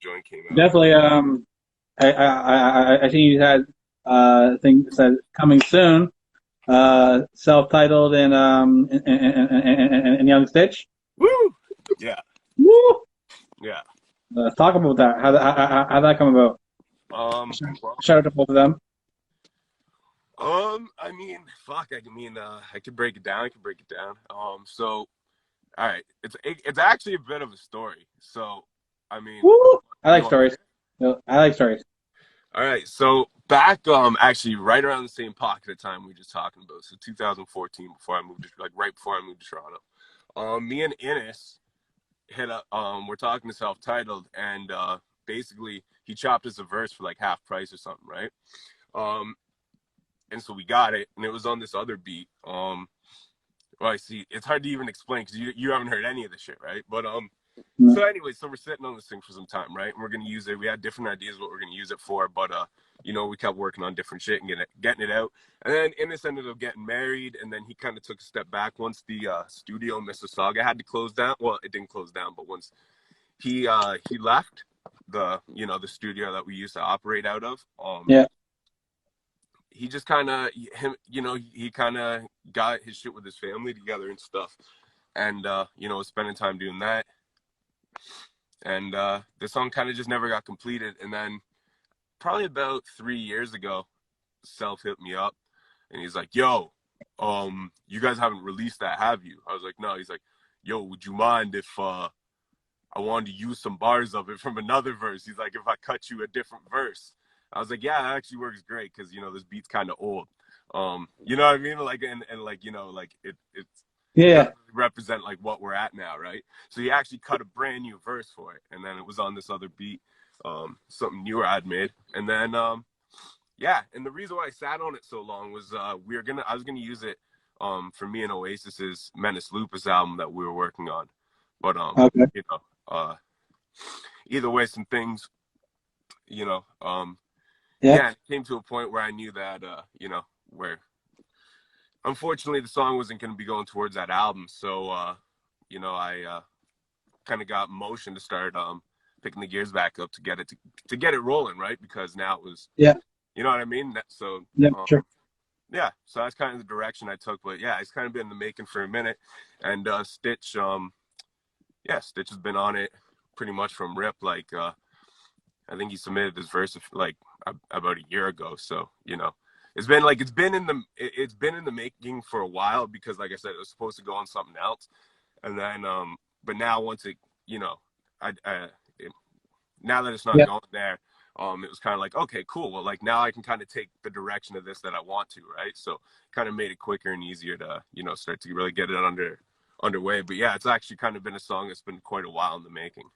joint came out. Definitely. I think you had thing said coming soon. Self-titled and Young Stitch. Woo! Yeah, Woo! yeah. Let's talk about that. How that come about? Well, Shout out to both of them. I mean, fuck. I could break it down. So, all right, it's actually a bit of a story. So, I mean, Woo! I like you want? stories. I like stories. All right, so back actually right around the same pocket of time we were just talking about. So 2014, before I moved to right before I moved to Toronto. Me and Innes hit up. We're talking to self-titled, and basically he chopped us a verse for like half price or something, right? Um, and so we got it, and it was on this other beat. Well, I see. It's hard to even explain because you haven't heard any of the shit, right? But Mm. so anyway, so we're sitting on this thing for some time, right? And we're gonna use it. We had different ideas what we're gonna use it for, but we kept working on different shit and getting it out. And then Innes ended up getting married, and then he kind of took a step back once the studio in Mississauga had to close down. Well, it didn't close down, but once he left the studio that we used to operate out of, Yeah. he just kind of he kind of got his shit with his family together and stuff, and was spending time doing that. And the song kind of just never got completed. And then probably about 3 years ago, Self hit me up and he's like, yo, you guys haven't released that, have you? I was like, no. He's like, yo, would you mind if I wanted to use some bars of it from another verse? He's like, if I cut you a different verse. I was like, yeah, that actually works great because this beat's kind of old. You know what I mean? Like, and like, like it's Yeah. doesn't represent like what we're at now, right? So he actually cut a brand new verse for it, and then it was on this other beat, something newer I'd made. And then and the reason why I sat on it so long was I was gonna use it for me and Oasis's Menace Lupus album that we were working on. But Okay. either way, some things, Yeah. it came to a point where I knew that where unfortunately the song wasn't going to be going towards that album. So I kind of got motion to start picking the gears back up to get it rolling, right? Because now it was, Yeah. you know what I mean? So Yeah. Sure. yeah, so that's kind of the direction I took. But yeah, it's kind of been in the making for a minute. And Stitch Stitch has been on it pretty much from rip. Like I think he submitted this verse like about a year ago. So it's been in the making for a while, because like I said, it was supposed to go on something else. And then but now once it now that it's not Yeah. going there, it was kind of like, okay, cool, well, like now I can kind of take the direction of this that I want to, right? So kind of made it quicker and easier to start to really get it underway. But yeah, it's actually kind of been a song that's been quite a while in the making.